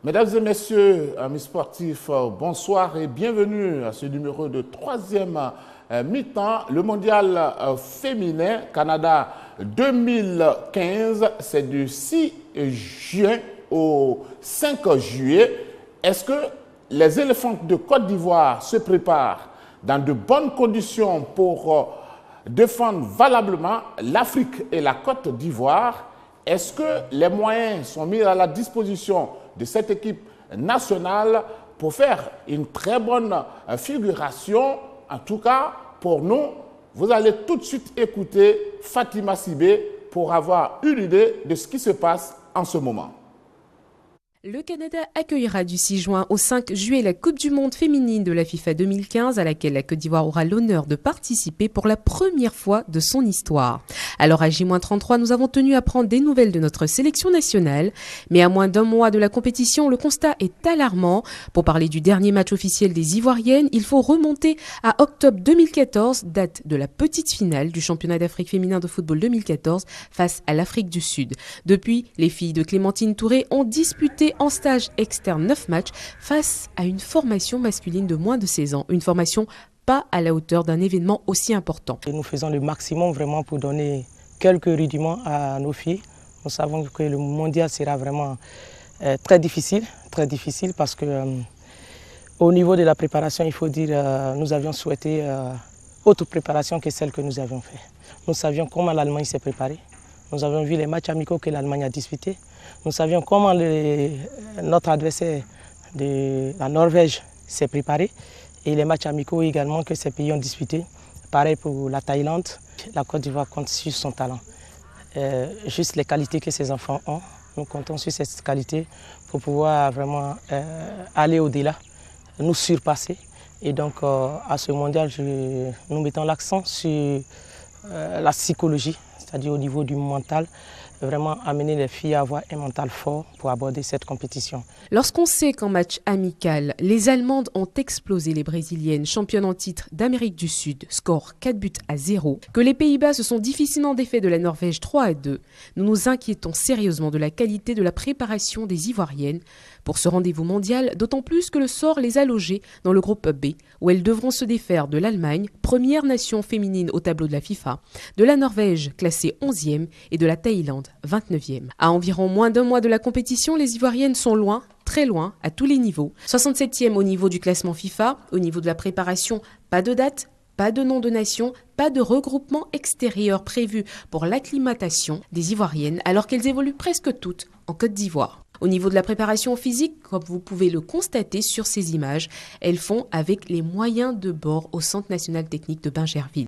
Mesdames et messieurs, amis sportifs, bonsoir et bienvenue à ce numéro de troisième mi-temps. Le mondial féminin Canada 2015, c'est du 6 juin au 5 juillet. Est-ce que les éléphants de Côte d'Ivoire se préparent dans de bonnes conditions pour défendre valablement l'Afrique et la Côte d'Ivoire? Est-ce que les moyens sont mis à la disposition de cette équipe nationale pour faire une très bonne figuration? En tout cas, pour nous, vous allez tout de suite écouter Fatima Sibé pour avoir une idée de ce qui se passe en ce moment. Le Canada accueillera du 6 juin au 5 juillet la Coupe du Monde féminine de la FIFA 2015 à laquelle la Côte d'Ivoire aura l'honneur de participer pour la première fois de son histoire. Alors à J-33, nous avons tenu à prendre des nouvelles de notre sélection nationale, mais à moins d'un mois de la compétition, le constat est alarmant. Pour parler du dernier match officiel des Ivoiriennes, il faut remonter à octobre 2014, date de la petite finale du championnat d'Afrique féminin de football 2014 face à l'Afrique du Sud. Depuis, les filles de Clémentine Touré ont disputé en stage externe 9 matchs face à une formation masculine de moins de 16 ans. Une formation pas à la hauteur d'un événement aussi important. Nous faisons le maximum vraiment pour donner quelques rudiments à nos filles. Nous savons que le mondial sera vraiment très difficile parce que au niveau de la préparation, il faut dire nous avions souhaité autre préparation que celle que nous avions fait. Nous savions comment l'Allemagne s'est préparée. Nous avions vu les matchs amicaux que l'Allemagne a disputés. Nous savions comment notre adversaire de la Norvège s'est préparé et les matchs amicaux également que ces pays ont disputés. Pareil pour la Thaïlande, la Côte d'Ivoire compte sur son talent. Juste les qualités que ces enfants ont, nous comptons sur cette qualité pour pouvoir vraiment aller au-delà, nous surpasser. Et donc à ce mondial, nous mettons l'accent sur la psychologie, c'est-à-dire au niveau du mental, vraiment amener les filles à avoir un mental fort pour aborder cette compétition. Lorsqu'on sait qu'en match amical, les Allemandes ont explosé les Brésiliennes, championnes en titre d'Amérique du Sud, score 4-0, que les Pays-Bas se sont difficilement défaits de la Norvège 3-2, nous nous inquiétons sérieusement de la qualité de la préparation des Ivoiriennes pour ce rendez-vous mondial, d'autant plus que le sort les a logées dans le groupe B, où elles devront se défaire de l'Allemagne, première nation féminine au tableau de la FIFA, de la Norvège, classée 11e, et de la Thaïlande, 29e. À environ moins d'un mois de la compétition, les Ivoiriennes sont loin, très loin, à tous les niveaux. 67e au niveau du classement FIFA, au niveau de la préparation, pas de date, pas de nom de nation, pas de regroupement extérieur prévu pour l'acclimatation des Ivoiriennes, alors qu'elles évoluent presque toutes en Côte d'Ivoire. Au niveau de la préparation physique, comme vous pouvez le constater sur ces images, elles font avec les moyens de bord au Centre national technique de Bingerville.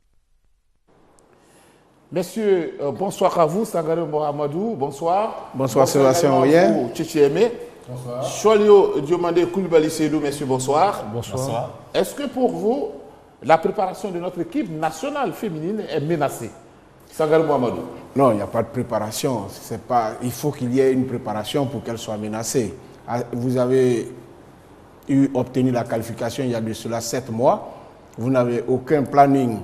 Messieurs, bonsoir à vous, Sangaré Mohamedou, bonsoir. Bonsoir Sébastien Oyen. Tchétchémé. Bonsoir. Cholio Diomandé Koulibaly Seydou, messieurs, bonsoir. Bonsoir. Est-ce que pour vous, la préparation de notre équipe nationale féminine est menacée? Sangaré Mohamedou. Non, il n'y a pas de préparation. Il faut qu'il y ait une préparation pour qu'elle soit menacée. Vous avez obtenu la qualification il y a de cela 7 mois. Vous n'avez aucun planning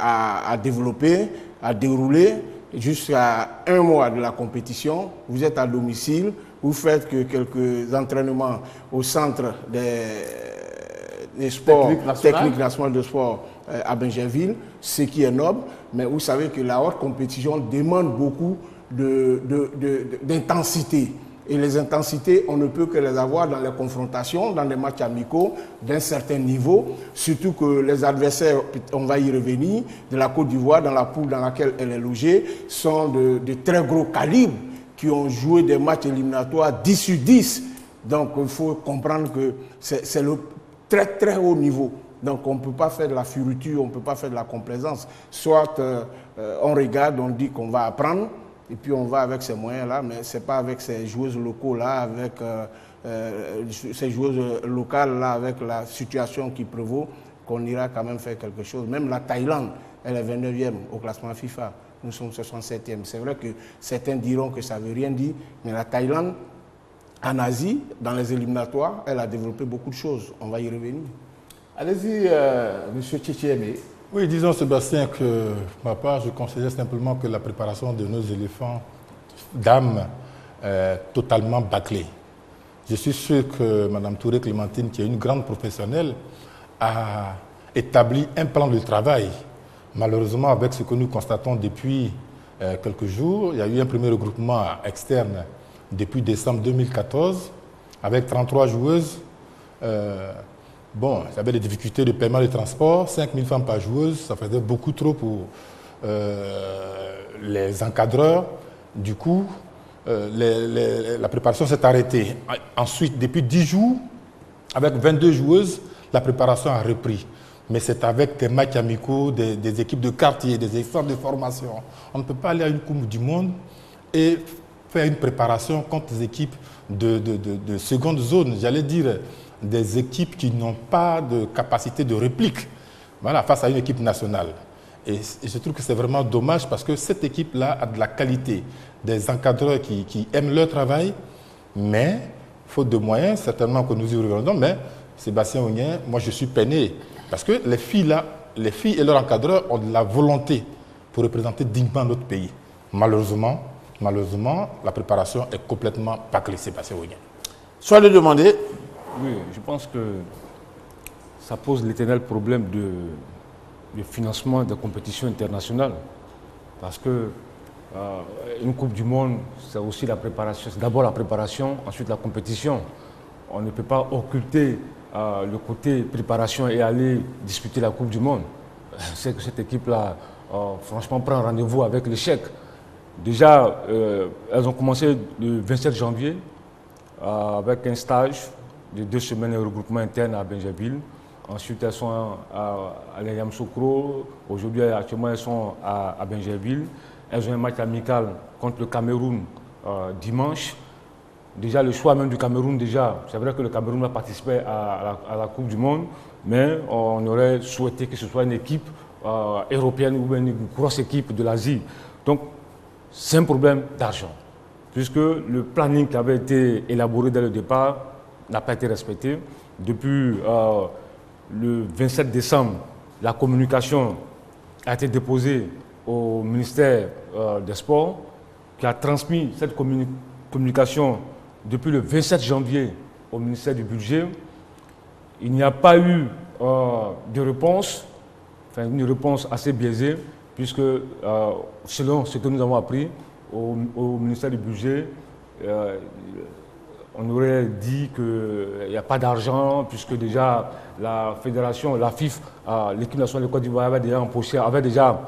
à développer, à dérouler. Jusqu'à 1 mois de la compétition, vous êtes à domicile, vous faites que quelques entraînements au centre des sports, techniques nationales de sport à Bingerville, ce qui est noble, mais vous savez que la haute compétition demande beaucoup d'intensité. Et les intensités, on ne peut que les avoir dans les confrontations, dans les matchs amicaux d'un certain niveau, surtout que les adversaires, on va y revenir, de la Côte d'Ivoire, dans la poule dans laquelle elle est logée, sont de très gros calibres, qui ont joué des matchs éliminatoires 10 sur 10. Donc il faut comprendre que c'est le très très haut niveau. Donc on ne peut pas faire de la fioriture, on ne peut pas faire de la complaisance. Soit on regarde, on dit qu'on va apprendre, et puis on va avec ces moyens-là, mais ce n'est pas avec ces joueuses locaux-là, avec ces joueuses locales-là, avec la situation qui prévaut, qu'on ira quand même faire quelque chose. Même la Thaïlande, elle est 29e au classement FIFA. Nous sommes 67e. C'est vrai que certains diront que ça ne veut rien dire, mais la Thaïlande, en Asie, dans les éliminatoires, elle a développé beaucoup de choses. On va y revenir. Allez-y, M. Tchétchémé. Oui, disons Sébastien que, pour ma part, je considère simplement que la préparation de nos éléphants dames est totalement bâclée. Je suis sûr que Mme Touré Clémentine, qui est une grande professionnelle, a établi un plan de travail. Malheureusement, avec ce que nous constatons depuis quelques jours, il y a eu un premier regroupement externe depuis décembre 2014 avec 33 joueuses. Bon, il y avait des difficultés de paiement de transport, 5 000 francs par joueuse, ça faisait beaucoup trop pour les encadreurs. Du coup, la préparation s'est arrêtée. Ensuite, depuis 10 jours, avec 22 joueuses, la préparation a repris. Mais c'est avec des matchs amicaux, des équipes de quartier, des centres de formation. On ne peut pas aller à une Coupe du Monde et faire une préparation contre des équipes de seconde zone. J'allais dire des équipes qui n'ont pas de capacité de réplique, voilà, face à une équipe nationale. Et je trouve que c'est vraiment dommage parce que cette équipe-là a de la qualité, des encadreurs qui aiment leur travail, mais faute de moyens, certainement que nous y reviendrons. Mais Sébastien Ognien, moi je suis peiné parce que les filles et leurs encadreurs ont de la volonté pour représenter dignement notre pays. Malheureusement, la préparation est complètement bâclée, Sébastien Ognien. Soit de demander. Oui, je pense que ça pose l'éternel problème de financement des compétitions internationales. Parce que une Coupe du Monde, c'est aussi la préparation. C'est d'abord la préparation, ensuite la compétition. On ne peut pas occulter le côté préparation et aller disputer la Coupe du Monde. C'est que cette équipe-là, franchement, prend rendez-vous avec l'échec. Déjà, elles ont commencé le 27 janvier avec un stage de 2 semaines de regroupement interne à Benjerville. Ensuite, elles sont à Yamoussoukro. Aujourd'hui, actuellement, elles sont à Benjerville. Elles ont un match amical contre le Cameroun dimanche. Déjà, le choix même du Cameroun, c'est vrai que le Cameroun va participer à la Coupe du Monde, mais on aurait souhaité que ce soit une équipe européenne ou une grosse équipe de l'Asie. Donc, c'est un problème d'argent, puisque le planning qui avait été élaboré dès le départ n'a pas été respecté. Depuis le 27 décembre, la communication a été déposée au ministère des Sports, qui a transmis cette communication depuis le 27 janvier au ministère du Budget. Il n'y a pas eu de réponse, enfin une réponse assez biaisée, puisque selon ce que nous avons appris au ministère du Budget, on aurait dit qu'il n'y a pas d'argent, puisque déjà la fédération, la FIF, l'équipe nationale de Côte d'Ivoire avait déjà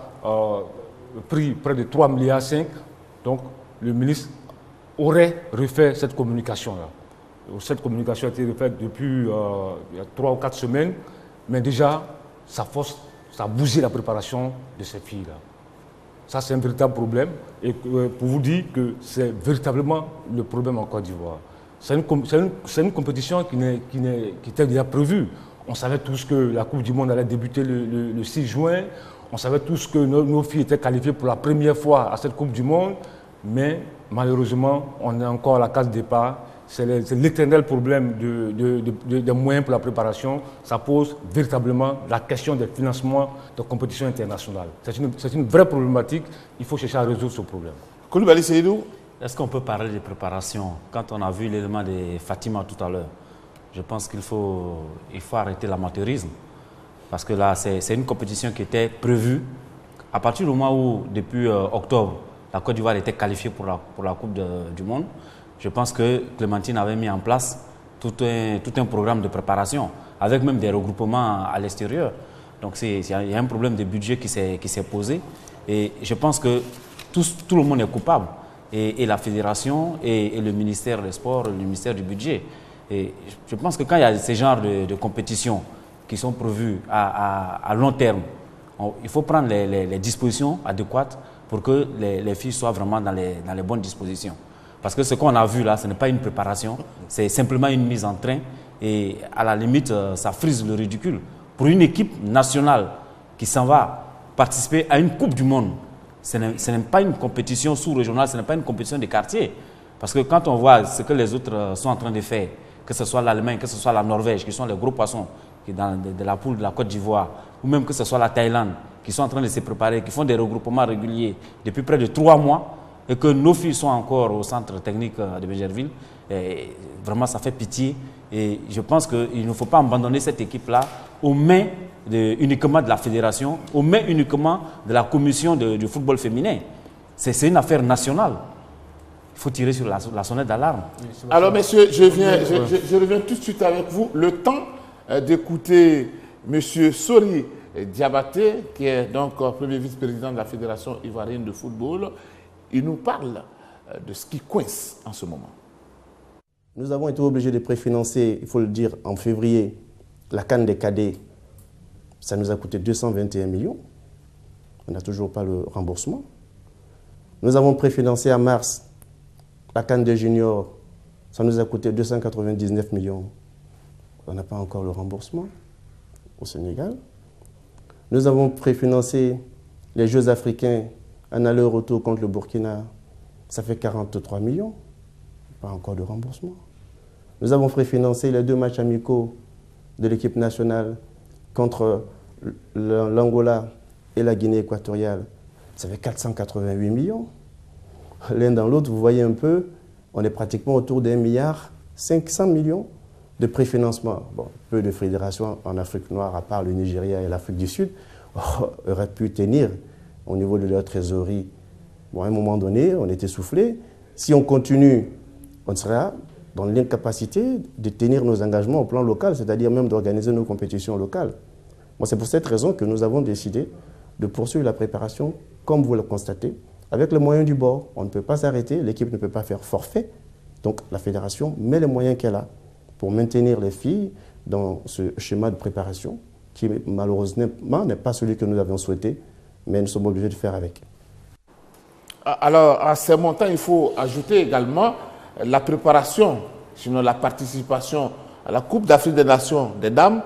pris près de 3,5 milliards. Donc le ministre aurait refait cette communication-là. Cette communication a été refaite depuis il y a 3 ou 4 semaines, mais déjà, ça a bougé la préparation de ces filles-là. Ça, c'est un véritable problème. Et pour vous dire que c'est véritablement le problème en Côte d'Ivoire. C'est une compétition qui était déjà prévue. On savait tous que la Coupe du Monde allait débuter le 6 juin. On savait tous que nos filles étaient qualifiées pour la première fois à cette Coupe du Monde. Mais malheureusement, on est encore à la case départ. C'est l'éternel problème des moyens pour la préparation. Ça pose véritablement la question des financements de compétitions internationales. C'est une vraie problématique. Il faut chercher à résoudre ce problème. Koulibaly Seydou. Est-ce qu'on peut parler de préparation? Quand on a vu l'élément de Fatima tout à l'heure, je pense qu'il faut arrêter l'amateurisme. Parce que là, c'est une compétition qui était prévue. À partir du moment où, depuis octobre, la Côte d'Ivoire était qualifiée pour la Coupe du Monde, je pense que Clémentine avait mis en place tout un programme de préparation, avec même des regroupements à l'extérieur. Donc il y a un problème de budget qui s'est posé. Et je pense que tout le monde est coupable. Et la fédération et le ministère des Sports, le ministère du Budget. Et je pense que quand il y a ces genres de compétitions qui sont prévues à long terme, il faut prendre les dispositions adéquates pour que les filles soient vraiment dans les bonnes dispositions. Parce que ce qu'on a vu là, ce n'est pas une préparation, c'est simplement une mise en train. Et à la limite, ça frise le ridicule. Pour une équipe nationale qui s'en va participer à une Coupe du Monde, ce n'est pas une compétition sous-régionale, ce n'est pas une compétition de quartier. Parce que quand on voit ce que les autres sont en train de faire, que ce soit l'Allemagne, que ce soit la Norvège, qui sont les gros poissons qui de la poule de la Côte d'Ivoire, ou même que ce soit la Thaïlande, qui sont en train de se préparer, qui font des regroupements réguliers depuis près de 3 mois, et que nos filles sont encore au centre technique de Bégerville, vraiment ça fait pitié. Et je pense qu'il ne faut pas abandonner cette équipe-là aux mains uniquement de la fédération, aux mains uniquement de la commission du football féminin. C'est une affaire nationale. Il faut tirer sur la sonnette d'alarme. Alors, messieurs, je reviens tout de suite avec vous. Le temps d'écouter M. Sori Diabaté, qui est donc premier vice-président de la Fédération ivoirienne de football. Il nous parle de ce qui coince en ce moment. Nous avons été obligés de préfinancer, il faut le dire, en février, la CAN des cadets. Ça nous a coûté 221 millions. On n'a toujours pas le remboursement. Nous avons préfinancé en mars la CAN des juniors. Ça nous a coûté 299 millions. On n'a pas encore le remboursement au Sénégal. Nous avons préfinancé les Jeux africains en aller-retour contre le Burkina. Ça fait 43 millions. Pas encore de remboursement. Nous avons préfinancé les 2 matchs amicaux de l'équipe nationale contre l'Angola et la Guinée équatoriale. Ça fait 488 millions. L'un dans l'autre, vous voyez un peu, on est pratiquement autour d'1,5 milliard de préfinancement. Bon, peu de fédérations en Afrique noire, à part le Nigeria et l'Afrique du Sud, auraient pu tenir au niveau de leur trésorerie. Bon, à un moment donné, on est essoufflé. Si on continue, on sera dans l'incapacité de tenir nos engagements au plan local, c'est-à-dire même d'organiser nos compétitions locales. Bon, c'est pour cette raison que nous avons décidé de poursuivre la préparation, comme vous le constatez, avec les moyens du bord. On ne peut pas s'arrêter, l'équipe ne peut pas faire forfait. Donc la fédération met les moyens qu'elle a pour maintenir les filles dans ce schéma de préparation qui malheureusement n'est pas celui que nous avions souhaité, mais nous sommes obligés de faire avec. Alors, à ces montants, il faut ajouter également la préparation, sinon la participation à la Coupe d'Afrique des Nations des dames,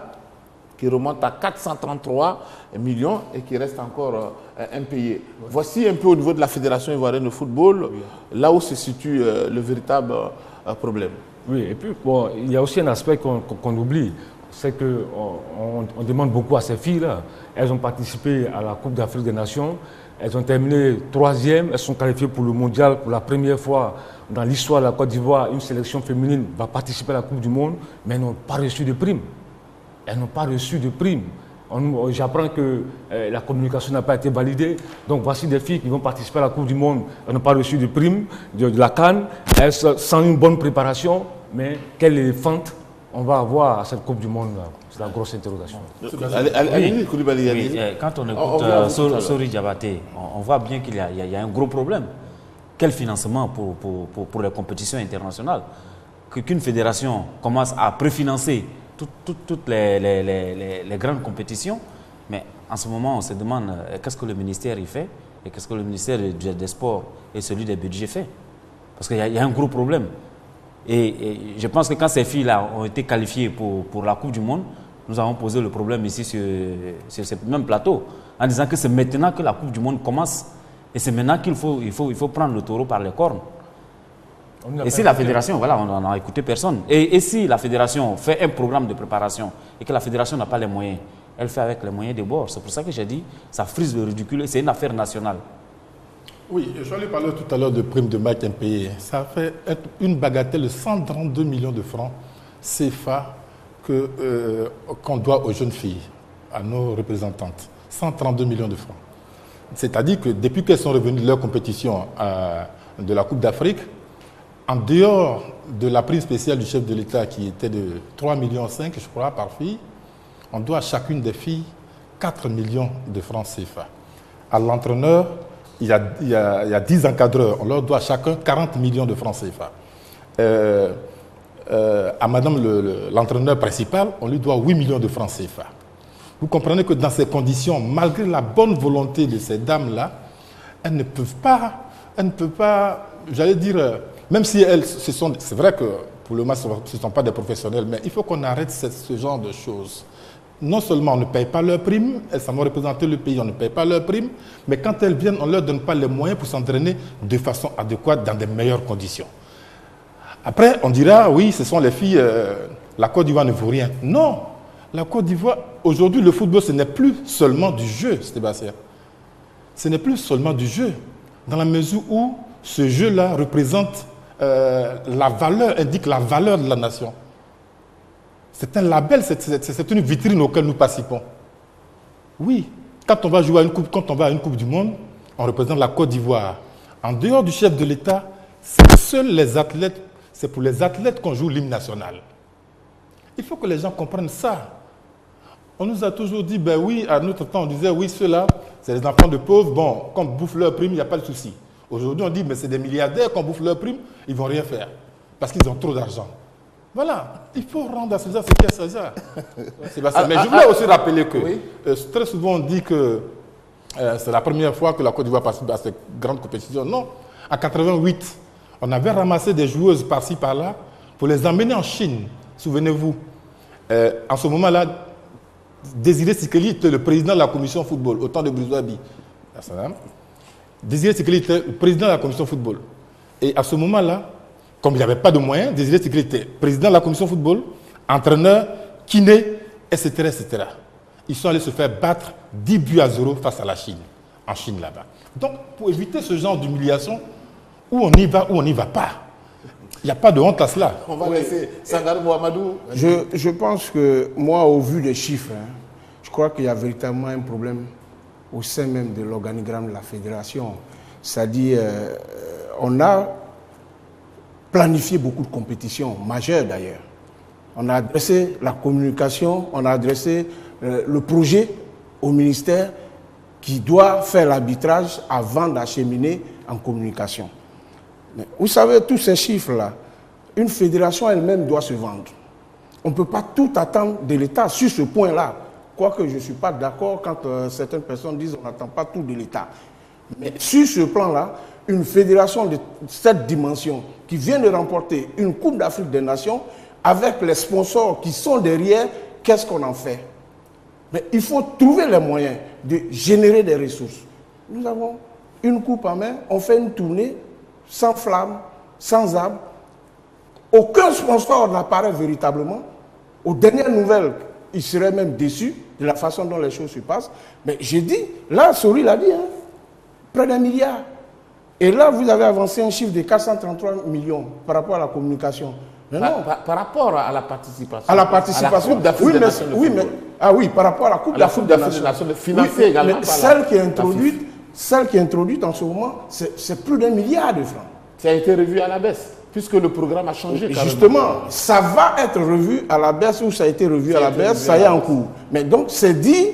qui remonte à 433 millions et qui reste encore impayé. Voici un peu au niveau de la Fédération ivoirienne de football, là où se situe le véritable problème. Oui, et puis bon, il y a aussi un aspect qu'on oublie, c'est qu'on demande beaucoup à ces filles-là. Elles ont participé à la Coupe d'Afrique des Nations, elles ont terminé 3e, elles sont qualifiées pour le mondial pour la première fois dans l'histoire de la Côte d'Ivoire. Une sélection féminine va participer à la Coupe du Monde, mais elles n'ont pas reçu de prime. Elles n'ont pas reçu de prime. J'apprends que la communication n'a pas été validée. Donc voici des filles qui vont participer à la Coupe du Monde. Elles n'ont pas reçu de prime de la CAN. Elles sont sans une bonne préparation. Mais quelle éléphante on va avoir à cette Coupe du Monde? C'est la grosse interrogation. Quand on écoute Sori Diabaté, on voit bien qu'il y a un gros problème. Quel financement pour les compétitions internationales? Qu'une fédération commence à préfinancer toutes les grandes compétitions, mais en ce moment, on se demande qu'est-ce que le ministère y fait et qu'est-ce que le ministère des Sports et celui des budgets fait. Parce qu'il y a un gros problème. Et je pense que quand ces filles-là ont été qualifiées pour la Coupe du Monde, nous avons posé le problème ici sur ce même plateau, en disant que c'est maintenant que la Coupe du Monde commence et c'est maintenant qu'il faut prendre le taureau par les cornes. Et si la fédération, voilà, on n'a écouté personne. Et si la fédération fait un programme de préparation et que la fédération n'a pas les moyens, elle fait avec les moyens des bords. C'est pour ça que j'ai dit, ça frise le ridicule et c'est une affaire nationale. Oui, je lui parlais tout à l'heure de primes de match impayées. Ça fait une bagatelle de 132 millions de francs CFA qu'on doit aux jeunes filles, à nos représentantes. 132 millions de francs. C'est-à-dire que depuis qu'elles sont revenues de leur compétition de la Coupe d'Afrique, en dehors de la prime spéciale du chef de l'État qui était de 3,5 millions, je crois, par fille, on doit à chacune des filles 4 millions de francs CFA. À l'entraîneur, il y a 10 encadreurs, on leur doit chacun 40 millions de francs CFA. À madame l'entraîneur principal, on lui doit 8 millions de francs CFA. Vous comprenez que dans ces conditions, malgré la bonne volonté de ces dames-là, elles ne peuvent pas, j'allais dire, même si elles, c'est vrai que pour le moment, ce ne sont pas des professionnels, mais il faut qu'on arrête ce genre de choses. Non seulement on ne paye pas leurs primes, elles savent représenter le pays, on ne paye pas leurs primes, mais quand elles viennent, on ne leur donne pas les moyens pour s'entraîner de façon adéquate dans de meilleures conditions. Après, on dira, oui, ce sont les filles, la Côte d'Ivoire ne vaut rien. Non, la Côte d'Ivoire, aujourd'hui, le football, ce n'est plus seulement du jeu, Sébastien. Ce n'est plus seulement du jeu, dans la mesure où ce jeu-là représente la valeur, indique la valeur de la nation. C'est un label, c'est une vitrine auquel nous participons. Oui, quand on va jouer à une coupe, quand on va à une Coupe du Monde, on représente la Côte d'Ivoire. En dehors du chef de l'État, c'est pour les athlètes qu'on joue l'hymne national. Il faut que les gens comprennent ça. On nous a toujours dit, ben oui, à notre temps, on disait, oui, ceux-là, c'est les enfants de pauvres, bon, qu'on bouffe leur prime, il n'y a pas de souci. Aujourd'hui, on dit, mais c'est des milliardaires, qu'on bouffe leur prime, ils ne vont rien faire, parce qu'ils ont trop d'argent. Voilà, il faut rendre à César ce qui est César. Mais je voulais aussi rappeler que, très souvent, on dit que c'est la première fois que la Côte d'Ivoire participe à cette grande compétition. Non, en 88, on avait ramassé des joueuses par-ci, par-là, pour les emmener en Chine. Souvenez-vous, en ce moment-là, Désiré Sikeli était le président de la commission football, au temps de Brizouabi. Désiré Sikeli était le président de la commission football. Et à ce moment-là, comme il n'y avait pas de moyens, Désiré Sikeli était président de la commission football, entraîneur, kiné, etc., etc. Ils sont allés se faire battre 10-0 face à la Chine, en Chine là-bas. Donc, pour éviter ce genre d'humiliation, où on y va, où on n'y va pas, il n'y a pas de honte à cela. On va laisser Sangaré Mohamedou. Je pense que moi, au vu des chiffres, je crois qu'il y a véritablement un problème au sein même de l'organigramme de la fédération. C'est-à-dire, on a planifié beaucoup de compétitions, majeures d'ailleurs. On a adressé la communication, on a adressé le projet au ministère qui doit faire l'arbitrage avant d'acheminer en communication. Mais vous savez, tous ces chiffres-là, une fédération elle-même doit se vendre. On ne peut pas tout attendre de l'État sur ce point-là. Quoique je ne suis pas d'accord quand certaines personnes disent qu'on n'attend pas tout de l'État. Mais sur ce plan-là, une fédération de cette dimension qui vient de remporter une Coupe d'Afrique des Nations avec les sponsors qui sont derrière, qu'est-ce qu'on en fait? Mais il faut trouver les moyens de générer des ressources. Nous avons une coupe en main, on fait une tournée sans flamme, sans arbre. Aucun sponsor n'apparaît véritablement. Aux dernières nouvelles, il serait même déçu de la façon dont les choses se passent. Mais j'ai dit, là, Sori l'a dit, près d'1 milliard. Et là, vous avez avancé un chiffre de 433 millions par rapport à la communication. Mais non. Par rapport à la participation. À la participation. Oui, par rapport à la Coupe d'Afrique des Nations. Financée également mais celle qui est introduite en ce moment, c'est plus d'1 milliard de francs. Ça a été revu à la baisse, puisque le programme a changé. Justement, ça va être revu à la baisse ou ça a été revu à la baisse, ça y est en cours. Mais donc, c'est dit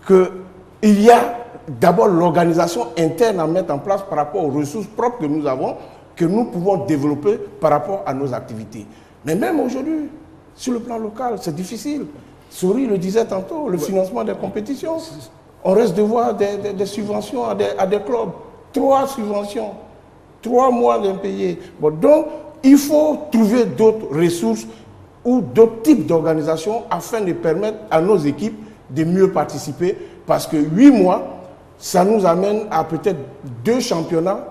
qu'il y a d'abord l'organisation interne à mettre en place par rapport aux ressources propres que nous avons, que nous pouvons développer par rapport à nos activités. Mais même aujourd'hui, sur le plan local, c'est difficile. Sori le disait tantôt, le financement des compétitions. On reste de voir des subventions à des clubs. 3 subventions, 3 mois d'impayés. Bon, donc, il faut trouver d'autres ressources ou d'autres types d'organisations afin de permettre à nos équipes de mieux participer. Parce que 8 mois, ça nous amène à peut-être 2 championnats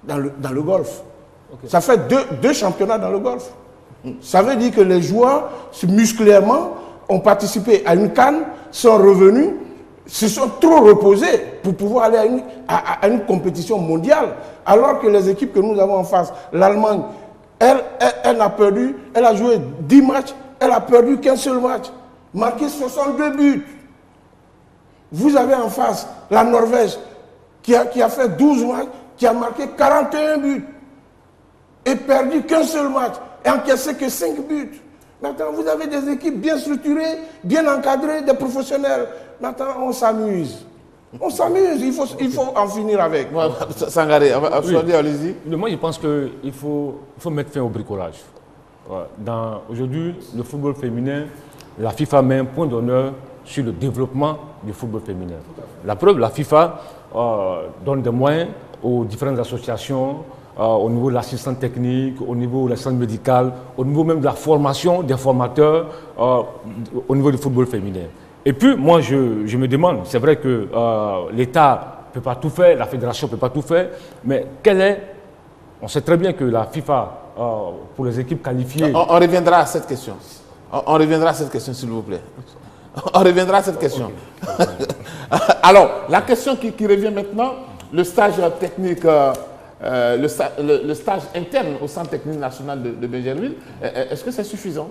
dans le golf. Okay. Ça fait deux championnats dans le golf. Ça veut dire que les joueurs, musculairement, ont participé à une CAN, sont revenus, se sont trop reposés pour pouvoir aller à une compétition mondiale. Alors que les équipes que nous avons en face, l'Allemagne, elle a joué 10 matchs, elle a perdu qu'un seul match, marqué 62 buts. Vous avez en face la Norvège qui a fait 12 matchs, qui a marqué 41 buts et perdu qu'un seul match et encaissé que 5 buts. Maintenant, vous avez des équipes bien structurées, bien encadrées, des professionnels. Maintenant, on s'amuse. On s'amuse, il faut en finir avec. Sangaré, allez-y. Moi, je pense qu'il faut mettre fin au bricolage. Aujourd'hui, le football féminin, la FIFA met un point d'honneur sur le développement du football féminin. La preuve, la FIFA donne des moyens aux différentes associations, au niveau de l'assistance technique, au niveau de l'assistance médicale, au niveau même de la formation des formateurs, au niveau du football féminin. Et puis, moi, je me demande, c'est vrai que l'État ne peut pas tout faire, la fédération ne peut pas tout faire, mais on sait très bien que la FIFA, pour les équipes qualifiées... On reviendra à cette question. On reviendra à cette question, s'il vous plaît. On reviendra à cette question. Okay. Alors, la question qui revient maintenant, le stage technique le stage interne au Centre technique national de Bingerville. Est-ce que c'est suffisant?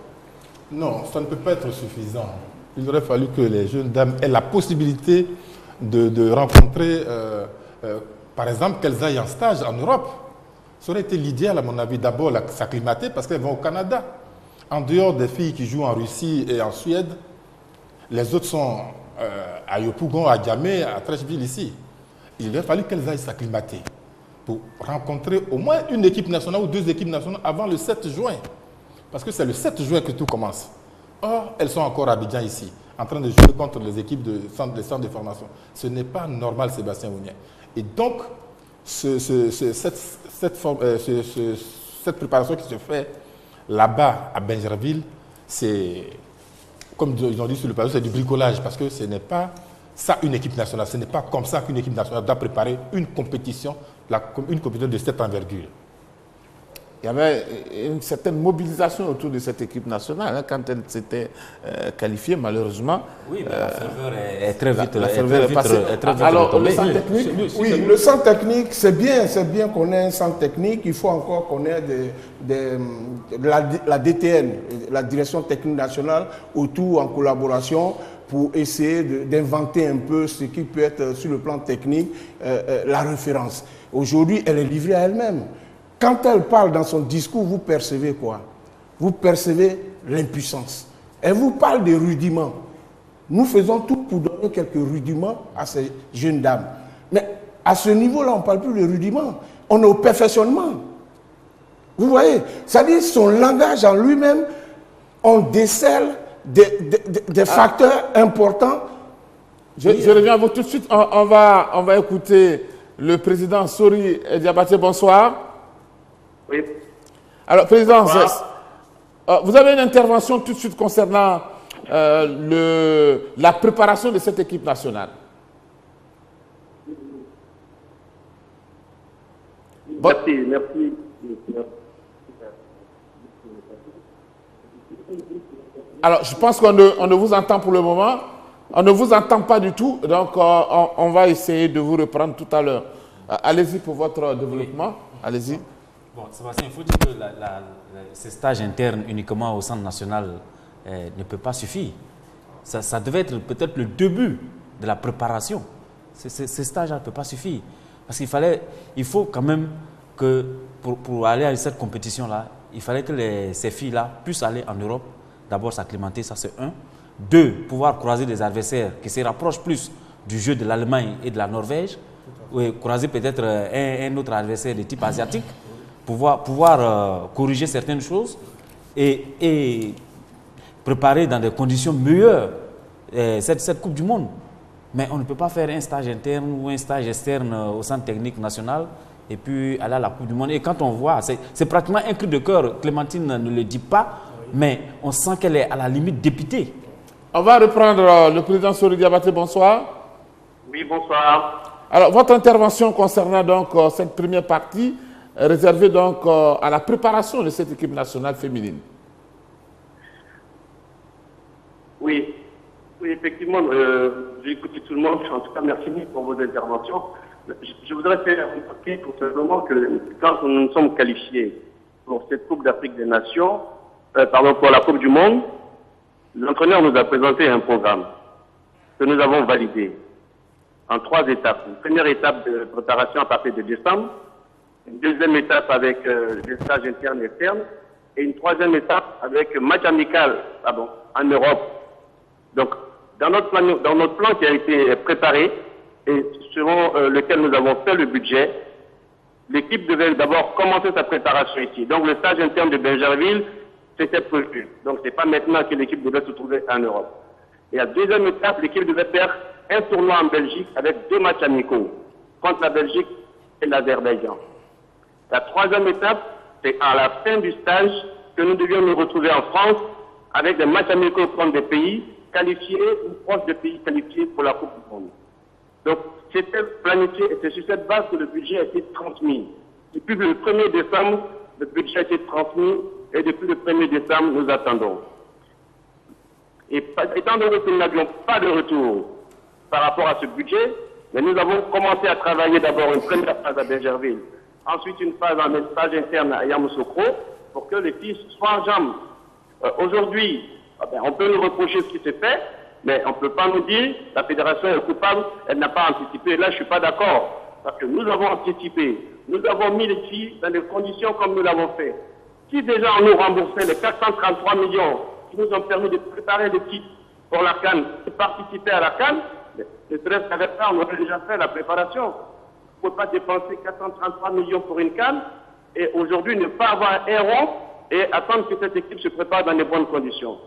Non, ça ne peut pas être suffisant. Il aurait fallu que les jeunes dames aient la possibilité de rencontrer, par exemple, qu'elles aillent en stage en Europe. Ça aurait été l'idéal, à mon avis, d'abord s'acclimater parce qu'elles vont au Canada. En dehors des filles qui jouent en Russie et en Suède, les autres sont à Yopougon, à Djamé, à Trècheville ici. Il aurait fallu qu'elles aillent s'acclimater pour rencontrer au moins une équipe nationale ou 2 équipes nationales avant le 7 juin. Parce que c'est le 7 juin que tout commence. Or, elles sont encore à Abidjan ici, en train de jouer contre les équipes des centres de formation. Ce n'est pas normal, Sébastien Ounien. Et donc, cette préparation qui se fait là-bas à Bingerville, c'est, comme ils ont dit sur le plateau, c'est du bricolage, parce que ce n'est pas ça une équipe nationale. Ce n'est pas comme ça qu'une équipe nationale doit préparer une compétition de cette envergure. Il y avait une certaine mobilisation autour de cette équipe nationale hein, quand elle s'était qualifiée, malheureusement. Oui, mais la ferveur est très vite, Alors, le centre technique, oui, le centre technique, c'est bien qu'on ait un centre technique. Il faut encore qu'on ait la DTN, la Direction technique nationale, autour en collaboration pour essayer d'inventer un peu ce qui peut être sur le plan technique la référence. Aujourd'hui, elle est livrée à elle-même. Quand elle parle dans son discours, vous percevez quoi? Vous percevez l'impuissance. Elle vous parle des rudiments. Nous faisons tout pour donner quelques rudiments à ces jeunes dames. Mais à ce niveau-là, on ne parle plus de rudiments. On est au perfectionnement. Vous voyez? C'est-à-dire son langage en lui-même, on décèle des facteurs importants. Je reviens à vous tout de suite. On va écouter le président Sori Diabaté. Bonsoir. Oui. Alors, Président, vous avez une intervention tout de suite concernant la préparation de cette équipe nationale. Merci. Alors, je pense qu'on ne vous entend pour le moment. On ne vous entend pas du tout. Donc, on va essayer de vous reprendre tout à l'heure. Allez-y pour votre développement. Allez-y. Bon, Sébastien, il faut dire que ces stages internes uniquement au Centre national ne peut pas suffire. Ça devait être peut-être le début de la préparation. Ces stages ne peuvent pas suffire. Parce qu'il faut quand même que pour aller à cette compétition-là, il fallait que ces filles-là puissent aller en Europe, d'abord s'acclimater, ça c'est 1. 2, pouvoir croiser des adversaires qui se rapprochent plus du jeu de l'Allemagne et de la Norvège, ou croiser peut-être un autre adversaire de type asiatique, pouvoir corriger certaines choses et préparer dans des conditions meilleures cette Coupe du Monde. Mais on ne peut pas faire un stage interne ou un stage externe au Centre technique national et puis aller à la Coupe du Monde. Et quand on voit, c'est pratiquement un cri de cœur. Clémentine ne le dit pas, mais on sent qu'elle est à la limite dépitée. On va reprendre le président Sori Diabaté. Bonsoir. Oui, bonsoir. Alors, votre intervention concernant donc cette première partie réservée donc à la préparation de cette équipe nationale féminine. Oui, effectivement, j'ai écouté tout le monde. En tout cas, merci pour vos interventions. Je voudrais faire remarquer tout simplement que quand nous nous sommes qualifiés pour cette Coupe d'Afrique des Nations, pour la Coupe du Monde, l'entraîneur nous a présenté un programme que nous avons validé en 3 étapes. Une première étape de préparation à partir de décembre, une deuxième étape avec des stages internes et externes, et une troisième étape avec match amical en Europe. Donc, dans notre plan qui a été préparé, et selon lequel nous avons fait le budget, l'équipe devait d'abord commencer sa préparation ici. Donc, le stage interne de Bingerville, c'était prévu. Donc, ce n'est pas maintenant que l'équipe devait se trouver en Europe. Et la deuxième étape, l'équipe devait faire un tournoi en Belgique avec 2 matchs amicaux contre la Belgique et l'Azerbaïdjan. La troisième étape, c'est à la fin du stage que nous devions nous retrouver en France avec des matchs amicaux contre des pays qualifiés ou proches des pays qualifiés pour la Coupe du Monde. Donc, c'était planifié et c'est sur cette base que le budget a été transmis. Depuis le 1er décembre, le budget a été transmis et depuis le 1er décembre, nous attendons. Et étant donné que nous n'avions pas de retour par rapport à ce budget, mais nous avons commencé à travailler d'abord une première phase à Bingerville ensuite une phase en stage interne à Yamoussoukro pour que les filles soient en jambes. Aujourd'hui, on peut nous reprocher ce qui s'est fait, mais on ne peut pas nous dire la fédération est coupable, elle n'a pas anticipé. Là, je ne suis pas d'accord, parce que nous avons anticipé. Nous avons mis les filles dans des conditions comme nous l'avons fait. Si déjà on nous remboursait les 433 millions qui nous ont permis de préparer des kits pour la CAN et participer à la CAN, ne serait-ce qu'avec ça, on aurait déjà fait la préparation. Il ne faut pas dépenser 433 millions pour une CAN et aujourd'hui ne pas avoir un rond et attendre que cette équipe se prépare dans les bonnes conditions.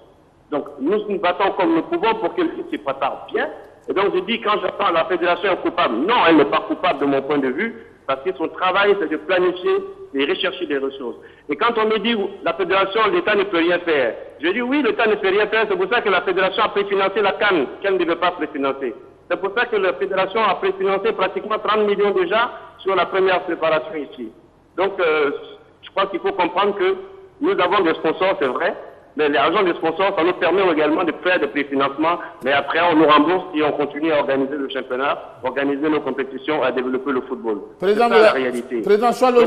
Donc nous nous battons comme nous pouvons pour que l'équipe se prépare bien. Et donc je dis, quand j'entends la fédération est coupable, non, elle n'est pas coupable de mon point de vue, parce que son travail c'est de planifier et rechercher des ressources. Et quand on me dit la fédération, l'État ne peut rien faire, je dis oui, l'État ne peut rien faire, c'est pour ça que la fédération a préfinancé la CAN, qu'elle ne devait pas préfinancer. C'est pour ça que la fédération a préfinancé pratiquement 30 millions déjà sur la première préparation ici. Donc je crois qu'il faut comprendre que nous avons des sponsors, c'est vrai, mais l'argent des sponsors, ça nous permet également de faire des préfinancements, mais après on nous rembourse et on continue à organiser le championnat, organiser nos compétitions, à développer le football. C'est ça la réalité. Président Choualou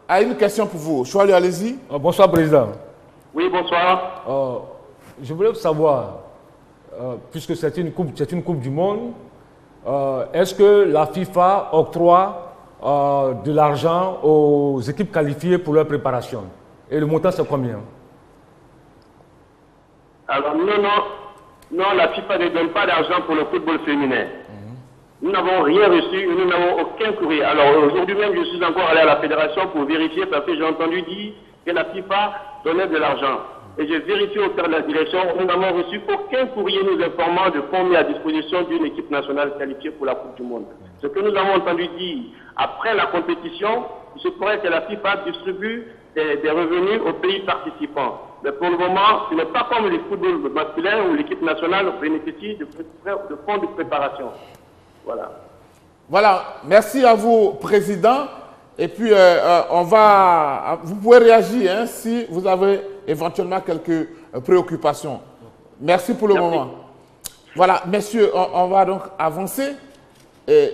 a une question pour vous. Choualou, allez-y. Bonsoir, Président. Oui, bonsoir. Je voulais savoir, puisque c'est une coupe du monde, est-ce que la FIFA octroie de l'argent aux équipes qualifiées pour leur préparation? Et le montant, c'est combien? Alors non, la FIFA ne donne pas d'argent pour le football féminin. Nous n'avons rien reçu et nous n'avons aucun courrier. Alors aujourd'hui même, je suis encore allé à la fédération pour vérifier parce que j'ai entendu dire que la FIFA donnait de l'argent. Et j'ai vérifié au sein de la direction, nous n'avons reçu aucun courrier nous informant de fonds mis à disposition d'une équipe nationale qualifiée pour la Coupe du Monde. Ce que nous avons entendu dire après la compétition, il se pourrait que la FIFA distribue des revenus aux pays participants. Mais pour le moment, ce n'est pas comme le football masculin où l'équipe nationale bénéficie de fonds de préparation. Voilà. Voilà, merci à vous, Président. Et puis, vous pouvez réagir si vous avez éventuellement quelques préoccupations. Merci pour le moment. Voilà, messieurs, on va donc avancer.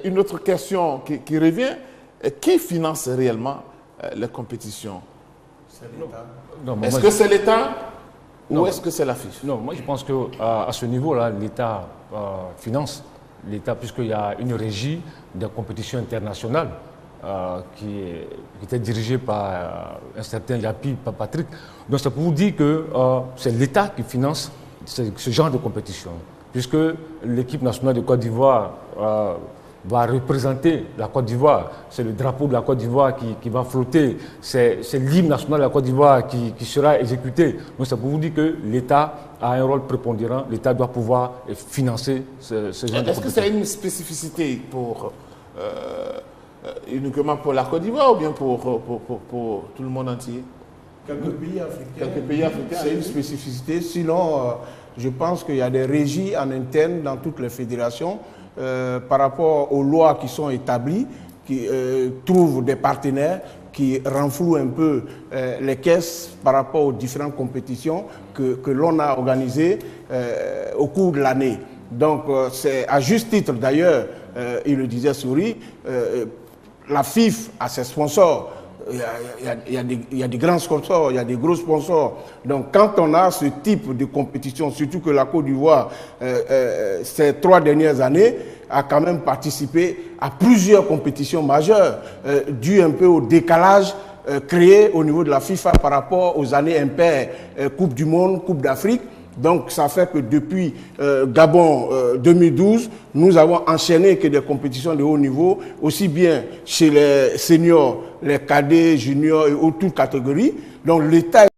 Une autre question qui revient. Qui finance réellement les compétitions? Est-ce que c'est l'État ou est-ce que c'est la FIFA? Non, moi je pense qu'à ce niveau-là, l'État finance. L'État, puisqu'il y a une régie des compétitions internationales qui était dirigée par un certain Yapi Patrick. Donc c'est pour vous dire que c'est l'État qui finance ce genre de compétition. Puisque l'équipe nationale de Côte d'Ivoire va représenter la Côte d'Ivoire. C'est le drapeau de la Côte d'Ivoire qui va flotter. C'est l'hymne national de la Côte d'Ivoire qui sera exécuté. Donc c'est pour vous dire que l'État a un rôle prépondérant. L'État doit pouvoir financer ce genre de compétition. Est-ce que c'est une spécificité uniquement pour la Côte d'Ivoire ou bien pour tout le monde entier? Quelques pays africains. C'est une spécificité. Sinon, je pense qu'il y a des régies en interne dans toutes les fédérations par rapport aux lois qui sont établies, qui trouvent des partenaires, qui renflouent un peu les caisses par rapport aux différentes compétitions que l'on a organisées au cours de l'année. Donc, c'est à juste titre d'ailleurs, il le disait Souris, la FIFA a ses sponsors. Il y a des grands sponsors, il y a des gros sponsors. Donc quand on a ce type de compétition, surtout que la Côte d'Ivoire, ces 3 dernières années, a quand même participé à plusieurs compétitions majeures, dû un peu au décalage créé au niveau de la FIFA par rapport aux années impaires, Coupe du Monde, Coupe d'Afrique. Donc ça fait que depuis Gabon 2012, nous avons enchaîné que des compétitions de haut niveau, aussi bien chez les seniors, les cadets, juniors et toutes catégories. Donc l'État